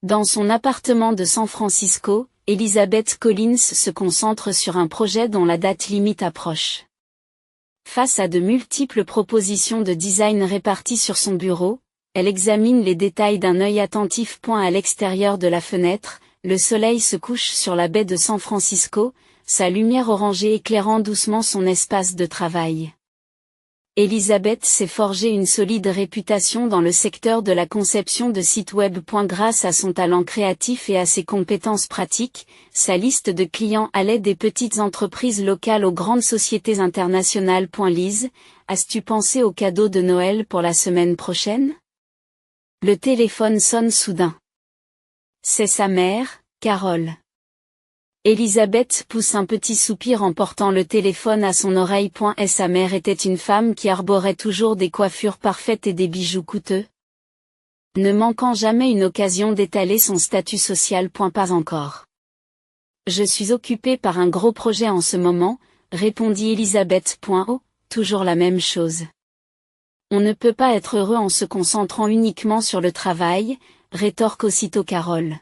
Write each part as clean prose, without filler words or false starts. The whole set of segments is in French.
Dans son appartement de San Francisco, Elizabeth Collins se concentre sur un projet dont la date limite approche. Face à de multiples propositions de design réparties sur son bureau, elle examine les détails d'un œil attentif. À l'extérieur de la fenêtre, le soleil se couche sur la baie de San Francisco, sa lumière orangée éclairant doucement son espace de travail. Elizabeth s'est forgé une solide réputation dans le secteur de la conception de sites web. Grâce à son talent créatif et à ses compétences pratiques, sa liste de clients allait des petites entreprises locales aux grandes sociétés internationales. Lise, as-tu pensé au cadeau de Noël pour la semaine prochaine? Le téléphone sonne soudain. C'est sa mère, Carole. Elizabeth pousse un petit soupir en portant le téléphone à son oreille. Et sa mère était une femme qui arborait toujours des coiffures parfaites et des bijoux coûteux, ne manquant jamais une occasion d'étaler son statut social. Pas encore. Je suis occupée par un gros projet en ce moment, répondit Elizabeth. Oh, toujours la même chose. On ne peut pas être heureux en se concentrant uniquement sur le travail, rétorque aussitôt Carole.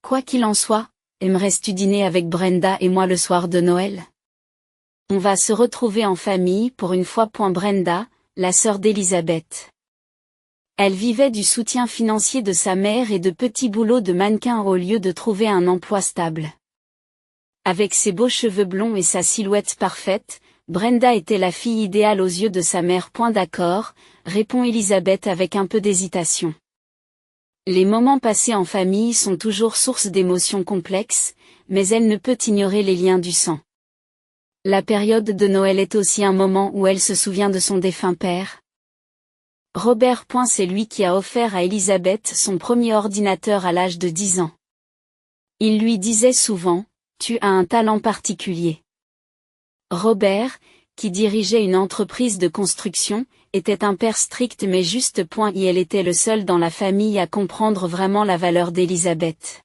Quoi qu'il en soit, aimerais-tu dîner avec Brenda et moi le soir de Noël? On va se retrouver en famille pour une fois. Brenda, la sœur d'Elizabeth. Elle vivait du soutien financier de sa mère et de petits boulots de mannequin au lieu de trouver un emploi stable. Avec ses beaux cheveux blonds et sa silhouette parfaite, Brenda était la fille idéale aux yeux de sa mère. D'accord, répond Elizabeth avec un peu d'hésitation. Les moments passés en famille sont toujours source d'émotions complexes, mais elle ne peut ignorer les liens du sang. La période de Noël est aussi un moment où elle se souvient de son défunt père. Robert. C'est lui qui a offert à Elizabeth son premier ordinateur à l'âge de 10 ans. Il lui disait souvent, « Tu as un talent particulier ». Robert, qui dirigeait une entreprise de construction, était un père strict mais juste. Et elle était le seul dans la famille à comprendre vraiment la valeur d'Elizabeth.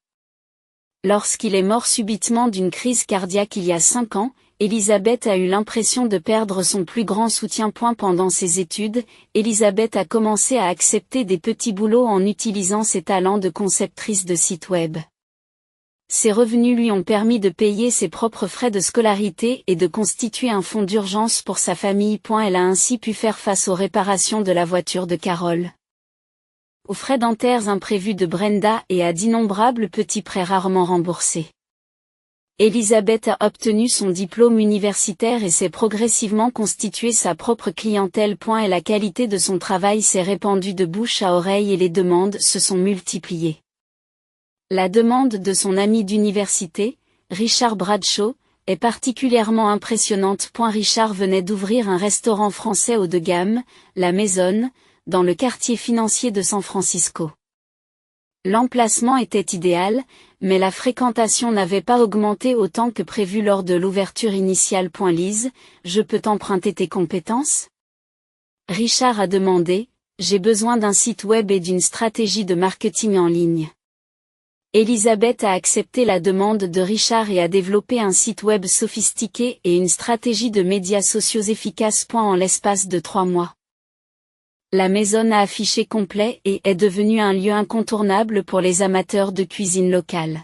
Lorsqu'il est mort subitement d'une crise cardiaque il y a 5 ans, Elizabeth a eu l'impression de perdre son plus grand soutien. Pendant ses études, Elizabeth a commencé à accepter des petits boulots en utilisant ses talents de conceptrice de site web. Ses revenus lui ont permis de payer ses propres frais de scolarité et de constituer un fonds d'urgence pour sa famille. Elle a ainsi pu faire face aux réparations de la voiture de Carole, aux frais dentaires imprévus de Brenda et à d'innombrables petits prêts rarement remboursés. Elizabeth a obtenu son diplôme universitaire et s'est progressivement constitué sa propre clientèle. Et la qualité de son travail s'est répandue de bouche à oreille et les demandes se sont multipliées. La demande de son ami d'université, Richard Bradshaw, est particulièrement impressionnante. Richard venait d'ouvrir un restaurant français haut de gamme, La Maison, dans le quartier financier de San Francisco. L'emplacement était idéal, mais la fréquentation n'avait pas augmenté autant que prévu lors de l'ouverture initiale. Lise, je peux t'emprunter tes compétences? Richard a demandé, j'ai besoin d'un site web et d'une stratégie de marketing en ligne. Elizabeth a accepté la demande de Richard et a développé un site web sophistiqué et une stratégie de médias sociaux efficace. En l'espace de 3 mois. La Maison a affiché complet et est devenue un lieu incontournable pour les amateurs de cuisine locale.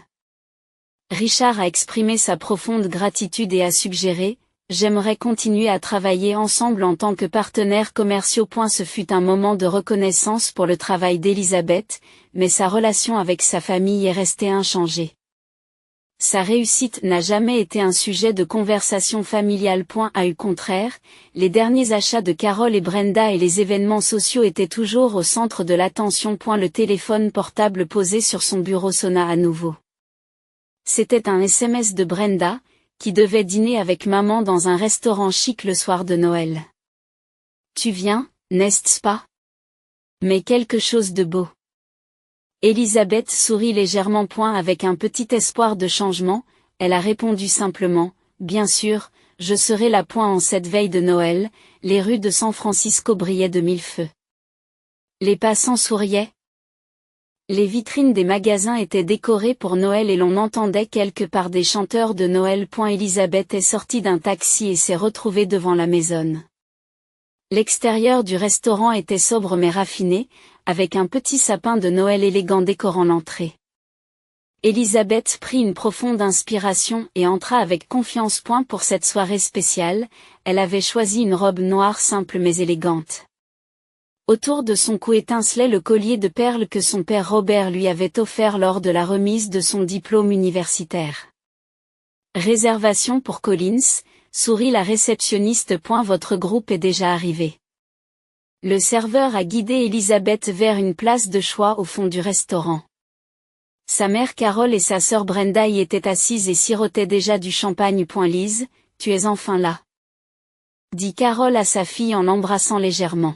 Richard a exprimé sa profonde gratitude et a suggéré, j'aimerais continuer à travailler ensemble en tant que partenaires commerciaux. Ce fut un moment de reconnaissance pour le travail d'Elizabeth, mais sa relation avec sa famille est restée inchangée. Sa réussite n'a jamais été un sujet de conversation familiale. Au contraire, les derniers achats de Carole et Brenda et les événements sociaux étaient toujours au centre de l'attention. Le téléphone portable posé sur son bureau sonna à nouveau. C'était un SMS de Brenda, qui devait dîner avec maman dans un restaurant chic le soir de Noël. Tu viens, n'est-ce pas? Mais quelque chose de beau. Elizabeth sourit légèrement. Avec un petit espoir de changement, elle a répondu simplement, bien sûr, je serai là. En cette veille de Noël, les rues de San Francisco brillaient de 1000 feux. Les passants souriaient. Les vitrines des magasins étaient décorées pour Noël et l'on entendait quelque part des chanteurs de Noël. Elizabeth est sortie d'un taxi et s'est retrouvée devant la Maison. L'extérieur du restaurant était sobre mais raffiné, avec un petit sapin de Noël élégant décorant l'entrée. Elisabeth prit une profonde inspiration et entra avec confiance. Pour cette soirée spéciale, elle avait choisi une robe noire simple mais élégante. Autour de son cou étincelait le collier de perles que son père Robert lui avait offert lors de la remise de son diplôme universitaire. Réservation pour Collins, sourit la réceptionniste. Votre groupe est déjà arrivé. Le serveur a guidé Elisabeth vers une place de choix au fond du restaurant. Sa mère Carole et sa sœur Brenda y étaient assises et sirotaient déjà du champagne. Lise, tu es enfin là, dit Carole à sa fille en l'embrassant légèrement.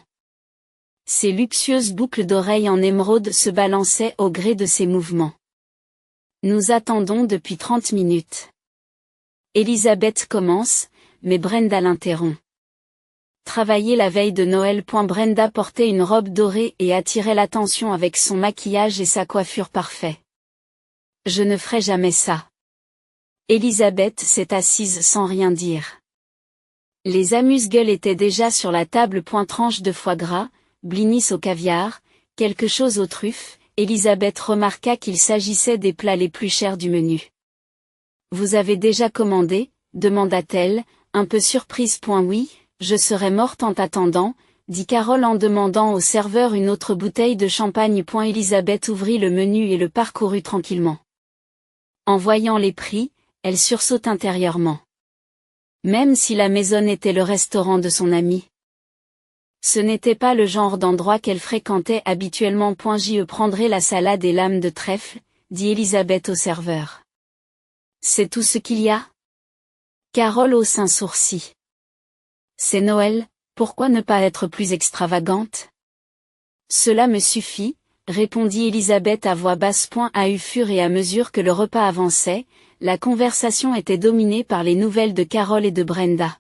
Ses luxueuses boucles d'oreilles en émeraude se balançaient au gré de ses mouvements. Nous attendons depuis 30 minutes. Elisabeth commence, mais Brenda l'interrompt. Travaillée la veille de Noël. Brenda portait une robe dorée et attirait l'attention avec son maquillage et sa coiffure parfaite. Je ne ferai jamais ça. Elisabeth s'est assise sans rien dire. Les amuse-gueules étaient déjà sur la table. Tranche de foie gras, blinis au caviar, quelque chose aux truffes. Elisabeth remarqua qu'il s'agissait des plats les plus chers du menu. Vous avez déjà commandé, demanda-t-elle, un peu surprise. Oui, je serais morte en t'attendant, dit Carole en demandant au serveur une autre bouteille de champagne. Elisabeth ouvrit le menu et le parcourut tranquillement. En voyant les prix, elle sursaute intérieurement. Même si la maison était le restaurant de son amie, ce n'était pas le genre d'endroit qu'elle fréquentait habituellement. Je prendrai la salade et l'âme de trèfle, dit Elisabeth au serveur. C'est tout ce qu'il y a? Carole hausse un sourcil. C'est Noël, pourquoi ne pas être plus extravagante? Cela me suffit, répondit Elisabeth à voix basse. Au fur et à mesure que le repas avançait, la conversation était dominée par les nouvelles de Carole et de Brenda.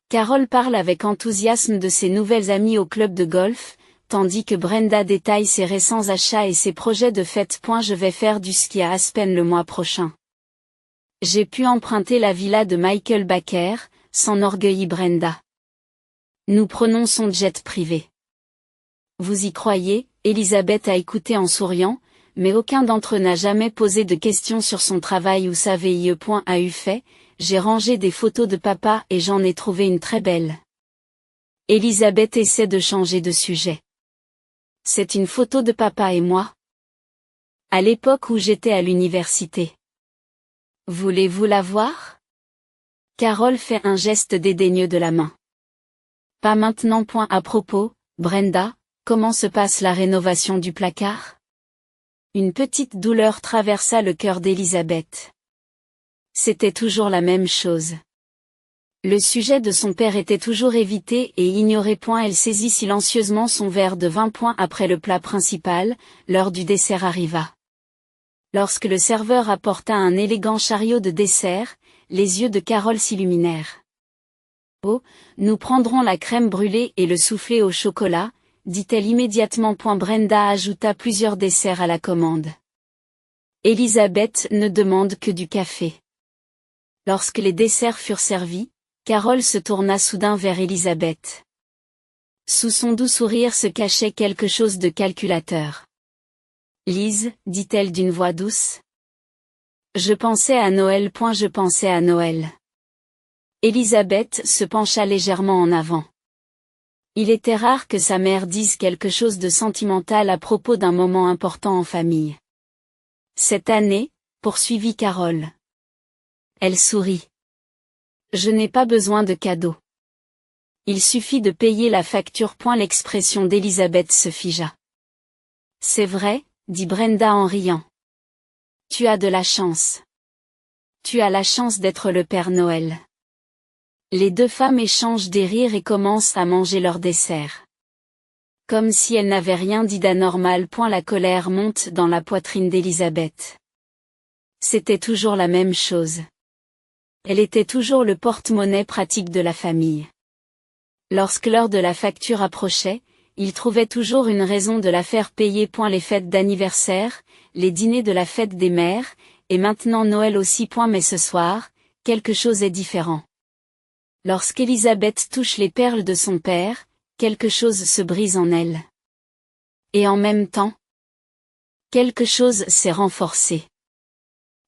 Carole parle avec enthousiasme de ses nouvelles amies au club de golf, tandis que Brenda détaille ses récents achats et ses projets de fête. Je vais faire du ski à Aspen le mois prochain. J'ai pu emprunter la villa de Michael Baker, s'enorgueillit Brenda. Nous prenons son jet privé. Vous y croyez? Elisabeth a écouté en souriant, mais aucun d'entre eux n'a jamais posé de questions sur son travail ou savez-vous. A fait, j'ai rangé des photos de papa et j'en ai trouvé une très belle. Elisabeth essaie de changer de sujet. C'est une photo de papa et moi? À l'époque où j'étais à l'université. Voulez-vous la voir? Carole fait un geste dédaigneux de la main. Pas maintenant. À propos, Brenda, comment se passe la rénovation du placard? Une petite douleur traversa le cœur d'Elisabeth. C'était toujours la même chose. Le sujet de son père était toujours évité et ignoré. Elle saisit silencieusement son verre de vin. Après le plat principal, l'heure du dessert arriva. Lorsque le serveur apporta un élégant chariot de dessert, les yeux de Carole s'illuminèrent. Oh, nous prendrons la crème brûlée et le soufflé au chocolat, dit-elle immédiatement. Brenda ajouta plusieurs desserts à la commande. Elisabeth ne demande que du café. Lorsque les desserts furent servis, Carole se tourna soudain vers Elisabeth. Sous son doux sourire se cachait quelque chose de calculateur. Lise, dit-elle d'une voix douce. Je pensais à Noël. Je pensais à Noël. Elisabeth se pencha légèrement en avant. Il était rare que sa mère dise quelque chose de sentimental à propos d'un moment important en famille. Cette année, poursuivit Carole. Elle sourit. Je n'ai pas besoin de cadeaux. Il suffit de payer la facture. L'expression d'Elisabeth se figea. C'est vrai, dit Brenda en riant. Tu as de la chance. Tu as la chance d'être le Père Noël. Les deux femmes échangent des rires et commencent à manger leur dessert. Comme si elles n'avaient rien dit d'anormal. La colère monte dans la poitrine d'Elisabeth. C'était toujours la même chose. Elle était toujours le porte-monnaie pratique de la famille. Lorsque l'heure de la facture approchait, il trouvait toujours une raison de la faire payer. Les fêtes d'anniversaire, les dîners de la fête des mères, et maintenant Noël aussi. Mais ce soir, quelque chose est différent. Lorsqu'Élisabeth touche les perles de son père, quelque chose se brise en elle. Et en même temps, quelque chose s'est renforcé.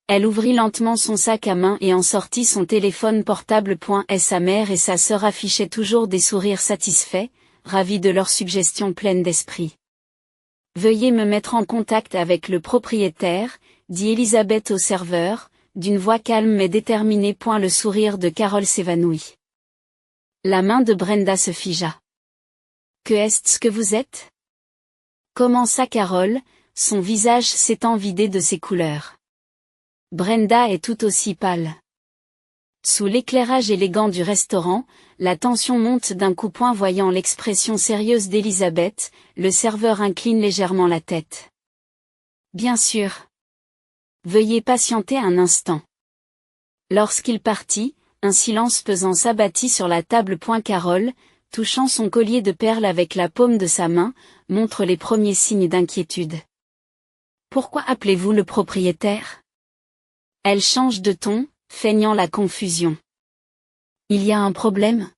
Elle ouvrit lentement son sac à main et en sortit son téléphone portable. Sa mère et sa sœur affichaient toujours des sourires satisfaits, ravis de leur suggestion pleine d'esprit. Veuillez me mettre en contact avec le propriétaire, dit Élisabeth au serveur, d'une voix calme mais déterminée. Le sourire de Carole s'évanouit. La main de Brenda se figea. Que est-ce que vous êtes? Commença Carole, son visage s'étant vidé de ses couleurs. Brenda est tout aussi pâle. Sous l'éclairage élégant du restaurant, la tension monte d'un coup. Voyant l'expression sérieuse d'Élisabeth, le serveur incline légèrement la tête. Bien sûr. Veuillez patienter un instant. Lorsqu'il partit, un silence pesant s'abattit sur la table. Carole, touchant son collier de perles avec la paume de sa main, montre les premiers signes d'inquiétude. Pourquoi appelez-vous le propriétaire? Elle change de ton, feignant la confusion. Il y a un problème?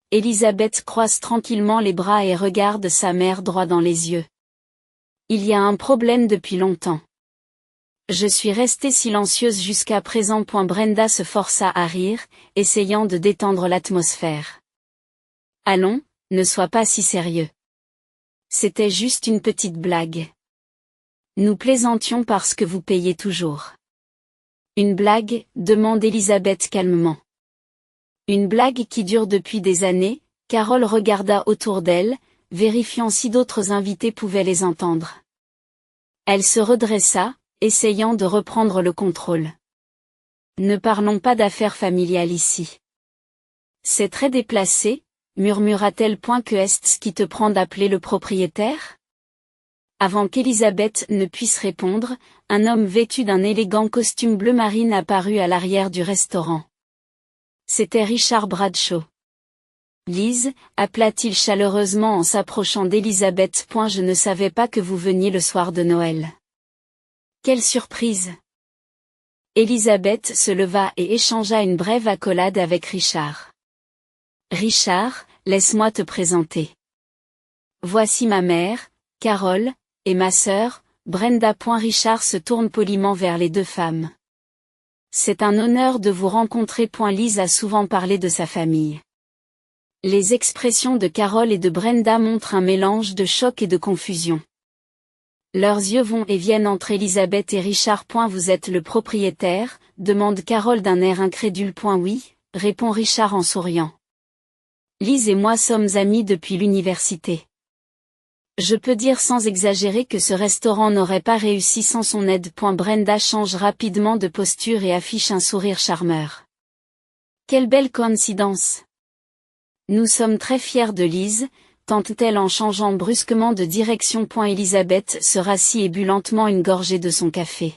Élisabeth croise tranquillement les bras et regarde sa mère droit dans les yeux. Il y a un problème depuis longtemps. Je suis restée silencieuse jusqu'à présent. Brenda se força à rire, essayant de détendre l'atmosphère. Allons, ne sois pas si sérieux. C'était juste une petite blague. Nous plaisantions parce que vous payez toujours. Une blague, demande Élisabeth calmement. Une blague qui dure depuis des années. Carole regarda autour d'elle, vérifiant si d'autres invités pouvaient les entendre. Elle se redressa, essayant de reprendre le contrôle. Ne parlons pas d'affaires familiales ici. C'est très déplacé, murmura-t-elle. Que est-ce qui te prend d'appeler le propriétaire? Avant qu'Élisabeth ne puisse répondre, un homme vêtu d'un élégant costume bleu marine apparut à l'arrière du restaurant. C'était Richard Bradshaw. Lise, appela-t-il chaleureusement en s'approchant d'Élisabeth. Je ne savais pas que vous veniez le soir de Noël. Quelle surprise! Élisabeth se leva et échangea une brève accolade avec Richard. Richard, laisse-moi te présenter. Voici ma mère, Carole, et ma sœur, Brenda. Richard se tourne poliment vers les deux femmes. C'est un honneur de vous rencontrer. Lise a souvent parlé de sa famille. Les expressions de Carole et de Brenda montrent un mélange de choc et de confusion. Leurs yeux vont et viennent entre Élisabeth et Richard. Vous êtes le propriétaire, demande Carole d'un air incrédule. Oui, répond Richard en souriant. Lise et moi sommes amis depuis l'université. Je peux dire sans exagérer que ce restaurant n'aurait pas réussi sans son aide. Brenda change rapidement de posture et affiche un sourire charmeur. Quelle belle coïncidence! Nous sommes très fiers de Lise, tente-t-elle en changeant brusquement de direction. Élisabeth se rassit et but lentement une gorgée de son café.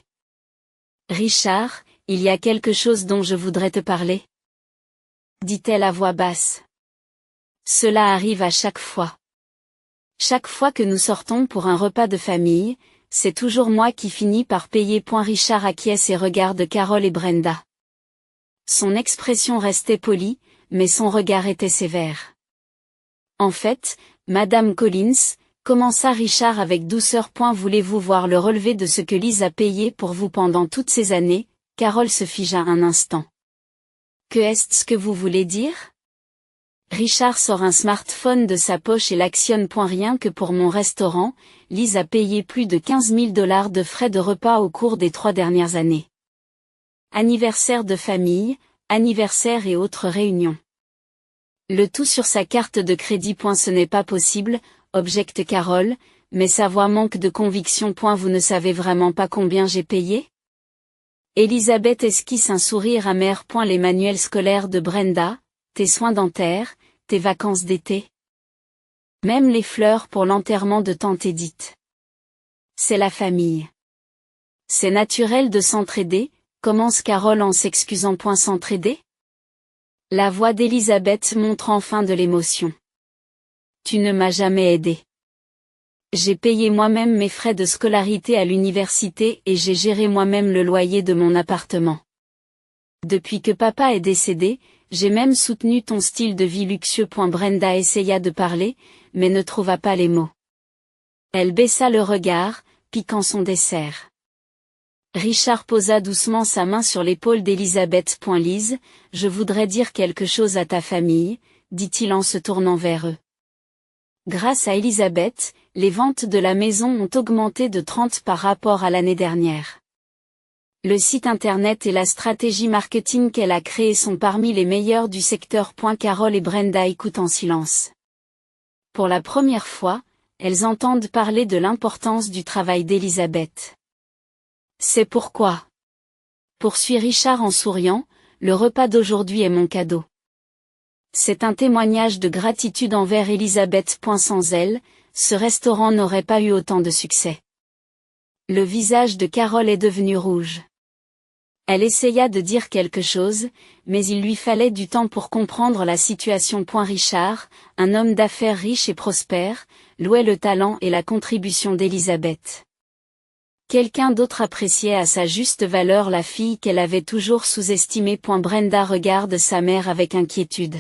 Richard, il y a quelque chose dont je voudrais te parler? Dit-elle à voix basse. Cela arrive à chaque fois. Chaque fois que nous sortons pour un repas de famille, c'est toujours moi qui finis par payer. Richard acquiesce et regarde Carole et Brenda. Son expression restait polie, mais son regard était sévère. En fait, Madame Collins, commença Richard avec douceur. Voulez-vous voir le relevé de ce que Lise a payé pour vous pendant toutes ces années? Carole se figea un instant. Que est-ce que vous voulez dire? Richard sort un smartphone de sa poche et l'actionne. Rien que pour mon restaurant, Lise a payé plus de 15 000 $ de frais de repas au cours des 3 dernières années. Anniversaire de famille, anniversaire et autres réunions. Le tout sur sa carte de crédit. Ce n'est pas possible, objecte Carole, mais sa voix manque de conviction. Vous ne savez vraiment pas combien j'ai payé? Élisabeth esquisse un sourire amer. Les manuels scolaires de Brenda, tes soins dentaires, tes vacances d'été. Même les fleurs pour l'enterrement de tante Edith. C'est la famille. C'est naturel de s'entraider, commence Carole en s'excusant. S'entraider? La voix d'Élisabeth montre enfin de l'émotion. Tu ne m'as jamais aidé. J'ai payé moi-même mes frais de scolarité à l'université et j'ai géré moi-même le loyer de mon appartement. Depuis que papa est décédé, j'ai même soutenu ton style de vie luxueux. Brenda essaya de parler, mais ne trouva pas les mots. Elle baissa le regard, piquant son dessert. Richard posa doucement sa main sur l'épaule d'Elisabeth. Lise, je voudrais dire quelque chose à ta famille, dit-il en se tournant vers eux. Grâce à Elisabeth, les ventes de la maison ont augmenté de 30 par rapport à l'année dernière. Le site internet et la stratégie marketing qu'elle a créée sont parmi les meilleurs du secteur. Carole et Brenda écoutent en silence. Pour la première fois, elles entendent parler de l'importance du travail d'Elisabeth. C'est pourquoi, poursuit Richard en souriant, le repas d'aujourd'hui est mon cadeau. C'est un témoignage de gratitude envers Elisabeth. Sans elle, ce restaurant n'aurait pas eu autant de succès. Le visage de Carole est devenu rouge. Elle essaya de dire quelque chose, mais il lui fallait du temps pour comprendre la situation. Richard, un homme d'affaires riche et prospère, louait le talent et la contribution d'Elisabeth. Quelqu'un d'autre appréciait à sa juste valeur la fille qu'elle avait toujours sous-estimée. Brenda regarde sa mère avec inquiétude.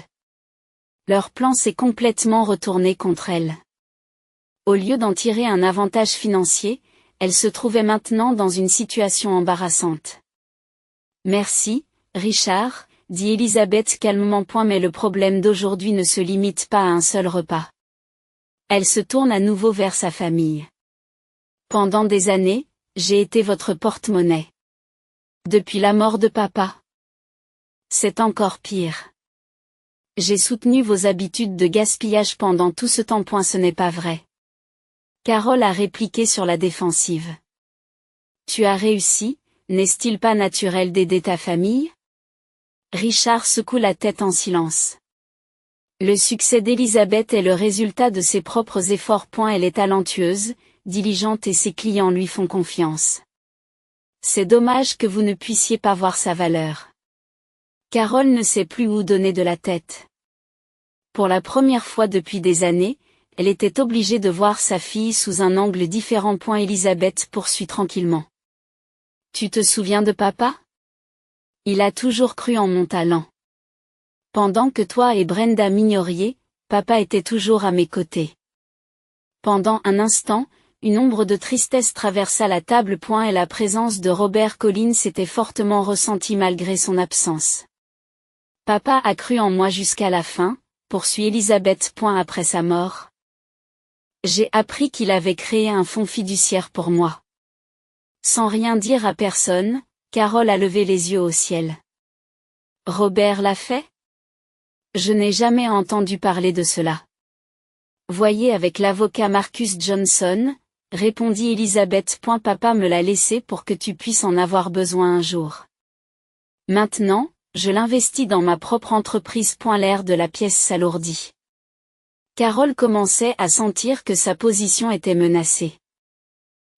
Leur plan s'est complètement retourné contre elle. Au lieu d'en tirer un avantage financier, elle se trouvait maintenant dans une situation embarrassante. Merci, Richard, dit Elisabeth calmement. Mais le problème d'aujourd'hui ne se limite pas à un seul repas. Elle se tourne à nouveau vers sa famille. Pendant des années, j'ai été votre porte-monnaie. Depuis la mort de papa. C'est encore pire. J'ai soutenu vos habitudes de gaspillage pendant tout ce temps. Ce n'est pas vrai. Carole a répliqué sur la défensive. Tu as réussi, n'est-il pas naturel d'aider ta famille? Richard secoue la tête en silence. Le succès d'Elisabeth est le résultat de ses propres efforts. Elle est talentueuse, diligente et ses clients lui font confiance. C'est dommage que vous ne puissiez pas voir sa valeur. Carole ne sait plus où donner de la tête. Pour la première fois depuis des années, elle était obligée de voir sa fille sous un angle différent. Elisabeth poursuit tranquillement. Tu te souviens de papa? Il a toujours cru en mon talent. Pendant que toi et Brenda m'ignoriez, papa était toujours à mes côtés. Pendant un instant, une ombre de tristesse traversa la table. Et la présence de Robert Collins était fortement ressentie malgré son absence. Papa a cru en moi jusqu'à la fin, poursuit Elisabeth. Après sa mort. J'ai appris qu'il avait créé un fonds fiduciaire pour moi. Sans rien dire à personne, Carole a levé les yeux au ciel. Robert l'a fait? Je n'ai jamais entendu parler de cela. Voyez avec l'avocat Marcus Johnson, répondit Elisabeth. Papa me l'a laissé pour que tu puisses en avoir besoin un jour. Maintenant, je l'investis dans ma propre entreprise. L'air de la pièce s'alourdit. Carole commençait à sentir que sa position était menacée.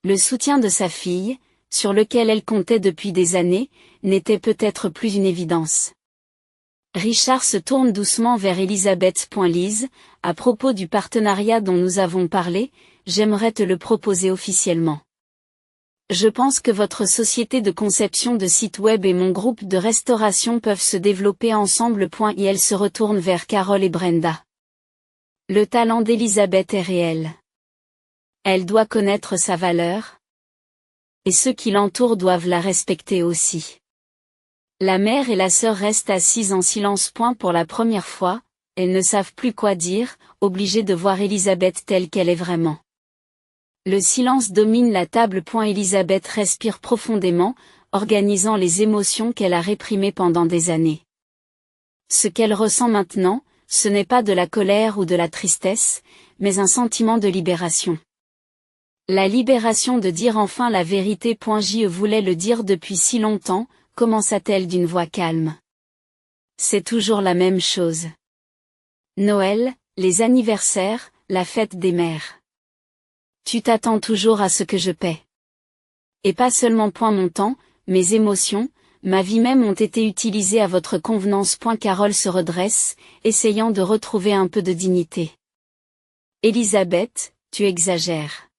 Le soutien de sa fille, sur lequel elle comptait depuis des années, n'était peut-être plus une évidence. Richard se tourne doucement vers Elisabeth. Lise, à propos du partenariat dont nous avons parlé, j'aimerais te le proposer officiellement. Je pense que votre société de conception de site web et mon groupe de restauration peuvent se développer ensemble. Et elle se retourne vers Carole et Brenda. Le talent d'Elisabeth est réel. Elle doit connaître sa valeur. Et ceux qui l'entourent doivent la respecter aussi. La mère et la sœur restent assises en silence. Pour la première fois, elles ne savent plus quoi dire, obligées de voir Elisabeth telle qu'elle est vraiment. Le silence domine la table. Elisabeth respire profondément, organisant les émotions qu'elle a réprimées pendant des années. Ce qu'elle ressent maintenant, ce n'est pas de la colère ou de la tristesse, mais un sentiment de libération. La libération de dire enfin la vérité. Je voulais le dire depuis si longtemps, commença-t-elle d'une voix calme. C'est toujours la même chose. Noël, les anniversaires, la fête des mères. Tu t'attends toujours à ce que je paie. Et pas seulement mon temps, mes émotions, ma vie même ont été utilisées à votre convenance. Carole se redresse, essayant de retrouver un peu de dignité. Elisabeth, tu exagères.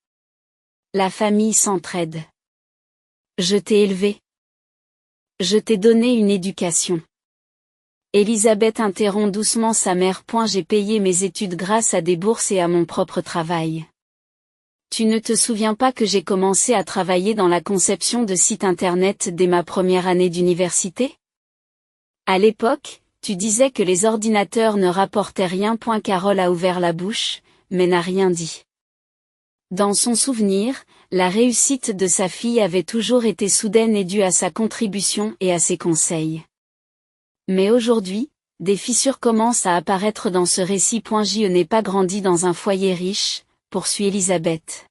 La famille s'entraide. Je t'ai élevée. Je t'ai donné une éducation. Elisabeth interrompt doucement sa mère. J'ai payé mes études grâce à des bourses et à mon propre travail. Tu ne te souviens pas que j'ai commencé à travailler dans la conception de sites internet dès ma première année d'université? À l'époque, tu disais que les ordinateurs ne rapportaient rien. Carole a ouvert la bouche, mais n'a rien dit. Dans son souvenir, la réussite de sa fille avait toujours été soudaine et due à sa contribution et à ses conseils. Mais aujourd'hui, des fissures commencent à apparaître dans ce récit. Je n'ai pas grandi dans un foyer riche, poursuit Elisabeth.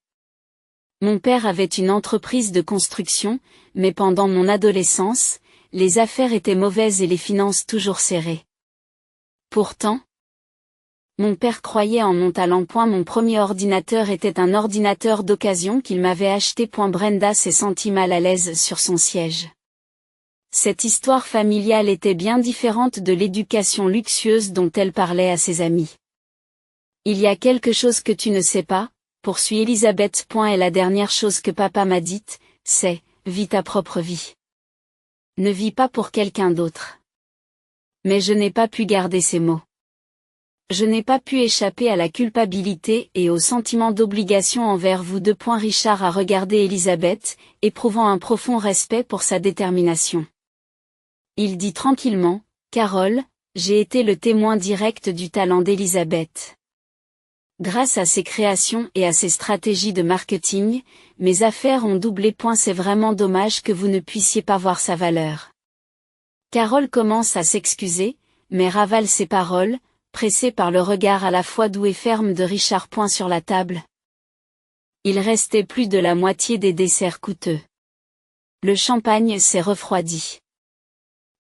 Mon père avait une entreprise de construction, mais pendant mon adolescence, les affaires étaient mauvaises et les finances toujours serrées. Pourtant, mon père croyait en mon talent. Mon premier ordinateur était un ordinateur d'occasion qu'il m'avait acheté. Brenda s'est sentie mal à l'aise sur son siège. Cette histoire familiale était bien différente de l'éducation luxueuse dont elle parlait à ses amis. Il y a quelque chose que tu ne sais pas, poursuit Elisabeth. Et la dernière chose que papa m'a dite, c'est, vis ta propre vie. Ne vis pas pour quelqu'un d'autre. Mais je n'ai pas pu garder ces mots. Je n'ai pas pu échapper à la culpabilité et au sentiment d'obligation envers vous deux. Richard a regardé Elisabeth, éprouvant un profond respect pour sa détermination. Il dit tranquillement, Carole, j'ai été le témoin direct du talent d'Elisabeth. Grâce à ses créations et à ses stratégies de marketing, mes affaires ont doublé. C'est vraiment dommage que vous ne puissiez pas voir sa valeur. Carole commence à s'excuser, mais ravale ses paroles, pressée par le regard à la fois doux et ferme de Richard. Sur la table. Il restait plus de la moitié des desserts coûteux. Le champagne s'est refroidi.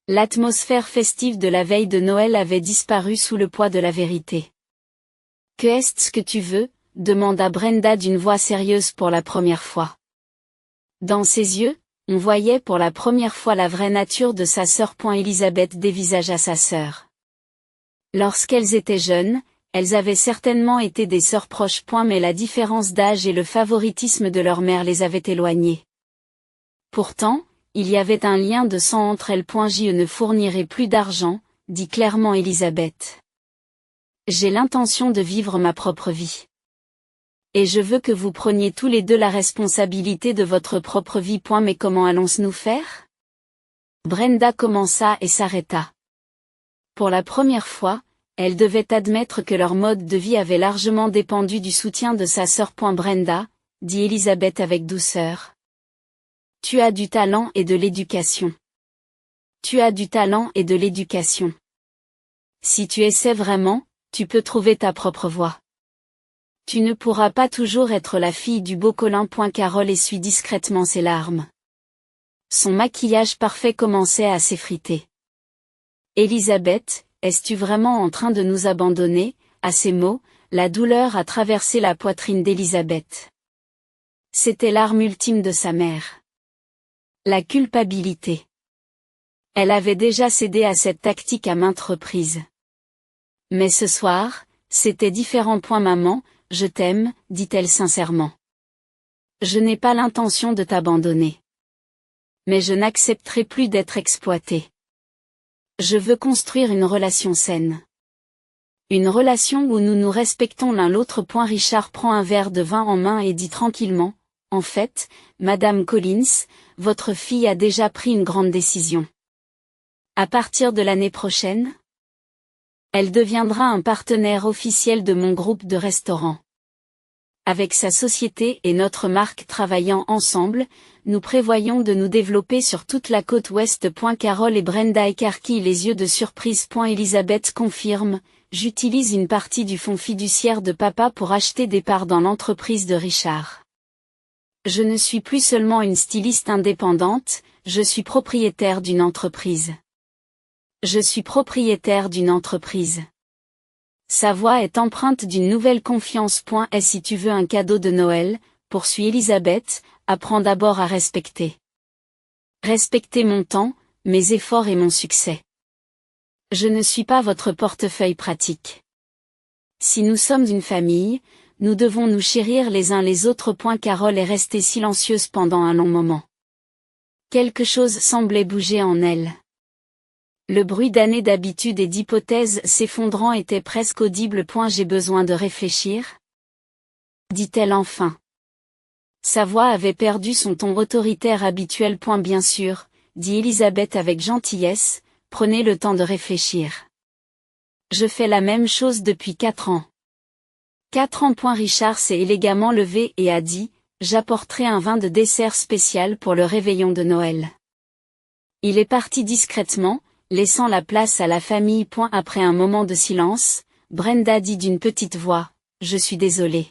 L'atmosphère festive de la veille de Noël avait disparu sous le poids de la vérité. « Que est-ce que tu veux ?» demanda Brenda d'une voix sérieuse pour la première fois. Dans ses yeux, on voyait pour la première fois la vraie nature de sa sœur. Elisabeth dévisagea sa sœur. Lorsqu'elles étaient jeunes, elles avaient certainement été des sœurs proches. Mais la différence d'âge et le favoritisme de leur mère les avaient éloignées. Pourtant, il y avait un lien de sang entre elles. Je ne fournirai plus d'argent, dit clairement Elisabeth. J'ai l'intention de vivre ma propre vie. Et je veux que vous preniez tous les deux la responsabilité de votre propre vie. Mais comment allons-nous faire? Brenda commença et s'arrêta. Pour la première fois, elle devait admettre que leur mode de vie avait largement dépendu du soutien de sa sœur. Brenda, dit Elisabeth avec douceur. Tu as du talent et de l'éducation. Tu as du talent et de l'éducation. Si tu essaies vraiment, tu peux trouver ta propre voie. Tu ne pourras pas toujours être la fille du beau Colin. Carole essuie discrètement ses larmes. Son maquillage parfait commençait à s'effriter. Elisabeth, es-tu vraiment en train de nous abandonner? À ces mots, la douleur a traversé la poitrine d'Elisabeth. C'était l'arme ultime de sa mère. La culpabilité. Elle avait déjà cédé à cette tactique à maintes reprises. Mais ce soir, c'était différent. Maman, je t'aime, dit-elle sincèrement. Je n'ai pas l'intention de t'abandonner. Mais je n'accepterai plus d'être exploitée. Je veux construire une relation saine. Une relation où nous nous respectons l'un l'autre. Richard prend un verre de vin en main et dit tranquillement, en fait, Madame Collins, votre fille a déjà pris une grande décision. À partir de l'année prochaine, elle deviendra un partenaire officiel de mon groupe de restaurants. Avec sa société et notre marque travaillant ensemble, nous prévoyons de nous développer sur toute la côte ouest. Carole et Brenda écarquillent les yeux de surprise. Elisabeth confirme, j'utilise une partie du fonds fiduciaire de papa pour acheter des parts dans l'entreprise de Richard. Je ne suis plus seulement une styliste indépendante, je suis propriétaire d'une entreprise. Je suis propriétaire d'une entreprise. Sa voix est empreinte d'une nouvelle confiance. Et si tu veux un cadeau de Noël, poursuit Elisabeth, apprends d'abord à respecter. Respectez mon temps, mes efforts et mon succès. Je ne suis pas votre portefeuille pratique. Si nous sommes une famille, nous devons nous chérir les uns les autres. Carole est restée silencieuse pendant un long moment. Quelque chose semblait bouger en elle. Le bruit d'années d'habitude et d'hypothèses s'effondrant était presque audible. J'ai besoin de réfléchir, dit-elle enfin. Sa voix avait perdu son ton autoritaire habituel. Bien sûr, dit Elisabeth avec gentillesse, prenez le temps de réfléchir. Je fais la même chose depuis 4 ans. 4 ans. Richard s'est élégamment levé et a dit, j'apporterai un vin de dessert spécial pour le réveillon de Noël. Il est parti discrètement, laissant la place à la famille. Après un moment de silence, Brenda dit d'une petite voix, je suis désolée.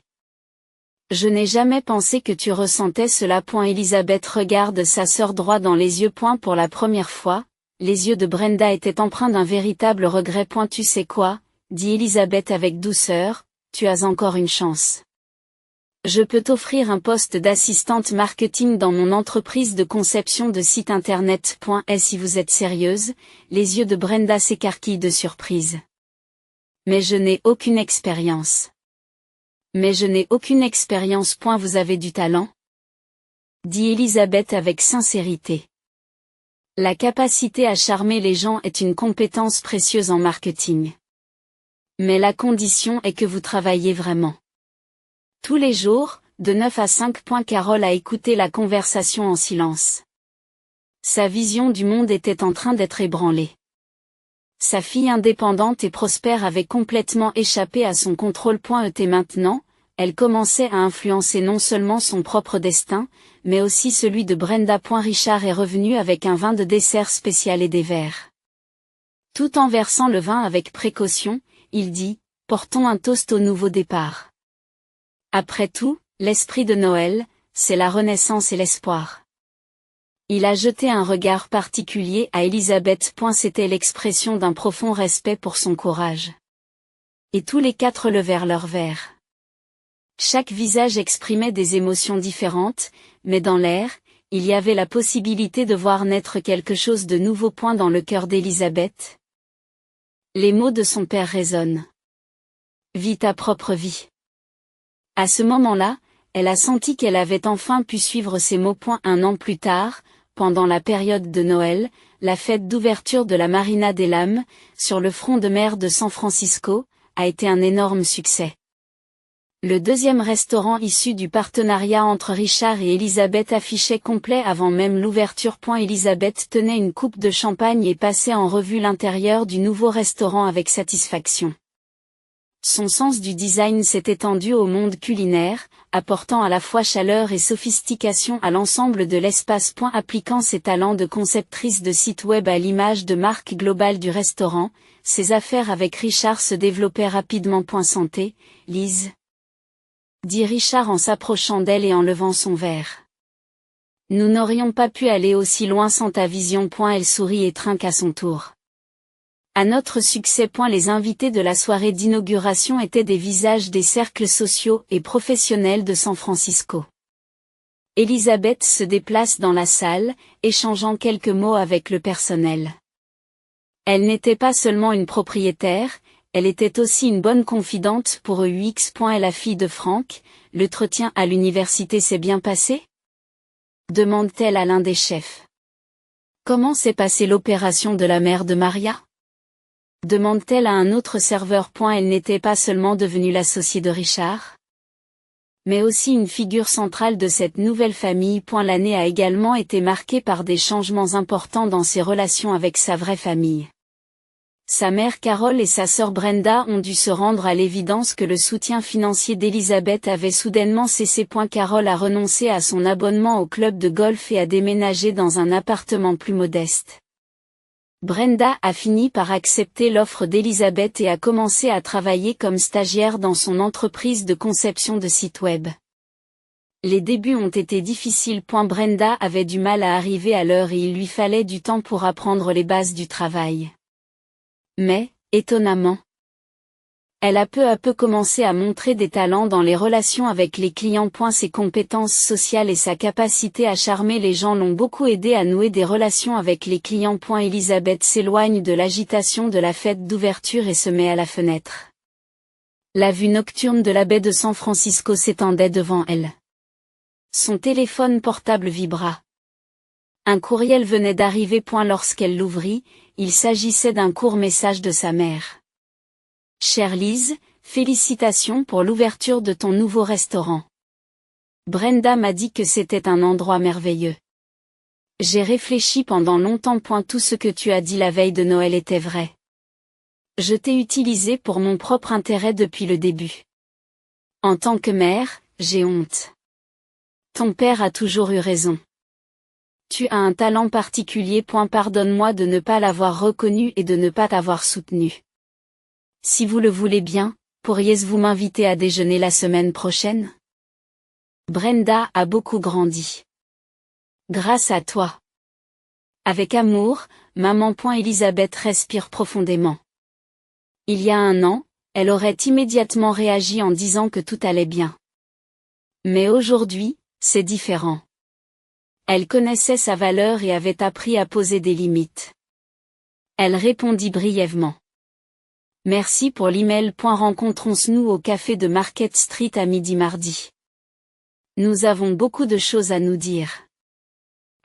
Je n'ai jamais pensé que tu ressentais cela. Elisabeth regarde sa sœur droit dans les yeux. Pour la première fois, les yeux de Brenda étaient empreints d'un véritable regret. Tu sais quoi, dit Elisabeth avec douceur, tu as encore une chance. Je peux t'offrir un poste d'assistante marketing dans mon entreprise de conception de site internet. Et si vous êtes sérieuse, les yeux de Brenda s'écarquillent de surprise. Mais je n'ai aucune expérience. Mais je n'ai aucune expérience. Vous avez du talent, dit Elisabeth avec sincérité. La capacité à charmer les gens est une compétence précieuse en marketing. Mais la condition est que vous travaillez vraiment. Tous les jours, de 9 à 5. Carole a écouté la conversation en silence. Sa vision du monde était en train d'être ébranlée. Sa fille indépendante et prospère avait complètement échappé à son contrôle. Et maintenant, elle commençait à influencer non seulement son propre destin, mais aussi celui de Brenda. Richard est revenu avec un vin de dessert spécial et des verres. Tout en versant le vin avec précaution, il dit, portons un toast au nouveau départ. Après tout, l'esprit de Noël, c'est la renaissance et l'espoir. Il a jeté un regard particulier à Elisabeth. C'était l'expression d'un profond respect pour son courage. Et tous les 4 levèrent leurs verres. Chaque visage exprimait des émotions différentes, mais dans l'air, il y avait la possibilité de voir naître quelque chose de nouveau. Dans le cœur d'Elisabeth. Les mots de son père résonnent. Vis ta propre vie. À ce moment-là, elle a senti qu'elle avait enfin pu suivre ces mots. Un an plus tard, pendant la période de Noël, la fête d'ouverture de la Marina des Lames, sur le front de mer de San Francisco, a été un énorme succès. Le deuxième restaurant issu du partenariat entre Richard et Elisabeth affichait complet avant même l'ouverture. Elisabeth tenait une coupe de champagne et passait en revue l'intérieur du nouveau restaurant avec satisfaction. Son sens du design s'est étendu au monde culinaire, apportant à la fois chaleur et sophistication à l'ensemble de l'espace. Appliquant ses talents de conceptrice de site web à l'image de marque globale du restaurant, ses affaires avec Richard se développaient rapidement. Santé, Lise, dit Richard en s'approchant d'elle et en levant son verre. Nous n'aurions pas pu aller aussi loin sans ta vision. Elle sourit et trinque à son tour. À notre succès. Les invités de la soirée d'inauguration étaient des visages des cercles sociaux et professionnels de San Francisco. Elisabeth se déplace dans la salle, échangeant quelques mots avec le personnel. Elle n'était pas seulement une propriétaire, elle était aussi une bonne confidente pour UX. Et la fille de Frank, l'entretien à l'université s'est bien passé? Demande-t-elle à l'un des chefs. Comment s'est passée l'opération de la mère de Maria? Demande-t-elle à un autre serveur. Elle n'était pas seulement devenue l'associée de Richard, mais aussi une figure centrale de cette nouvelle famille. L'année a également été marquée par des changements importants dans ses relations avec sa vraie famille. Sa mère Carole et sa sœur Brenda ont dû se rendre à l'évidence que le soutien financier d'Elisabeth avait soudainement cessé. Carole a renoncé à son abonnement au club de golf et a déménagé dans un appartement plus modeste. Brenda a fini par accepter l'offre d'Elisabeth et a commencé à travailler comme stagiaire dans son entreprise de conception de sites web. Les débuts ont été difficiles. Brenda avait du mal à arriver à l'heure et il lui fallait du temps pour apprendre les bases du travail. Mais, étonnamment, elle a peu à peu commencé à montrer des talents dans les relations avec les clients. Ses compétences sociales et sa capacité à charmer les gens l'ont beaucoup aidé à nouer des relations avec les clients. Elisabeth s'éloigne de l'agitation de la fête d'ouverture et se met à la fenêtre. La vue nocturne de la baie de San Francisco s'étendait devant elle. Son téléphone portable vibra. Un courriel venait d'arriver. Lorsqu'elle l'ouvrit, il s'agissait d'un court message de sa mère. Chère Lise, félicitations pour l'ouverture de ton nouveau restaurant. Brenda m'a dit que c'était un endroit merveilleux. J'ai réfléchi pendant longtemps. Tout ce que tu as dit la veille de Noël était vrai. Je t'ai utilisé pour mon propre intérêt depuis le début. En tant que mère, j'ai honte. Ton père a toujours eu raison. Tu as un talent particulier. Pardonne-moi de ne pas l'avoir reconnu et de ne pas t'avoir soutenu. Si vous le voulez bien, pourriez-vous m'inviter à déjeuner la semaine prochaine? Brenda a beaucoup grandi. Grâce à toi. Avec amour, maman. Elisabeth respire profondément. Il y a un an, elle aurait immédiatement réagi en disant que tout allait bien. Mais aujourd'hui, c'est différent. Elle connaissait sa valeur et avait appris à poser des limites. Elle répondit brièvement. Merci pour l'email. Rencontrons-nous au café de Market Street à midi mardi. Nous avons beaucoup de choses à nous dire.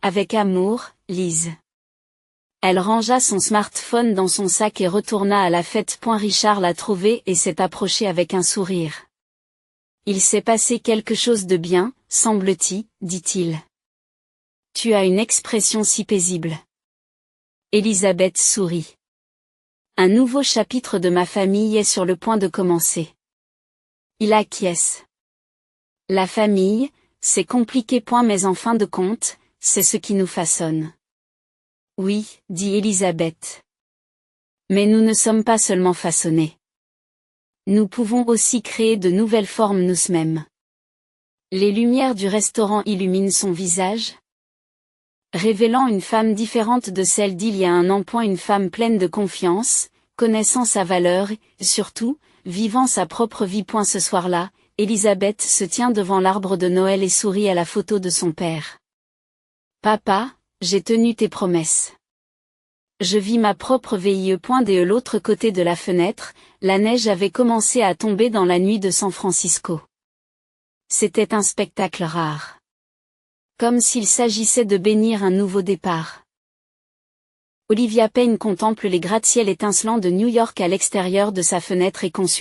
Avec amour, Lise. Elle rangea son smartphone dans son sac et retourna à la fête. Richard l'a trouvé et s'est approché avec un sourire. Il s'est passé quelque chose de bien, semble-t-il, dit-il. Tu as une expression si paisible. Elisabeth sourit. Un nouveau chapitre de ma famille est sur le point de commencer. Il acquiesce. La famille, c'est compliqué. Mais en fin de compte, c'est ce qui nous façonne. Oui, dit Elisabeth. Mais nous ne sommes pas seulement façonnés. Nous pouvons aussi créer de nouvelles formes nous-mêmes. Les lumières du restaurant illuminent son visage, révélant une femme différente de celle d'il y a un an. Une femme pleine de confiance, connaissant sa valeur et, surtout, vivant sa propre vie. Ce soir-là, Elisabeth se tient devant l'arbre de Noël et sourit à la photo de son père. Papa, j'ai tenu tes promesses. Je vis ma propre vie. De l'autre côté de la fenêtre, la neige avait commencé à tomber dans la nuit de San Francisco. C'était un spectacle rare. Comme s'il s'agissait de bénir un nouveau départ. Olivia Payne contemple les gratte-ciels étincelants de New York à l'extérieur de sa fenêtre et consulte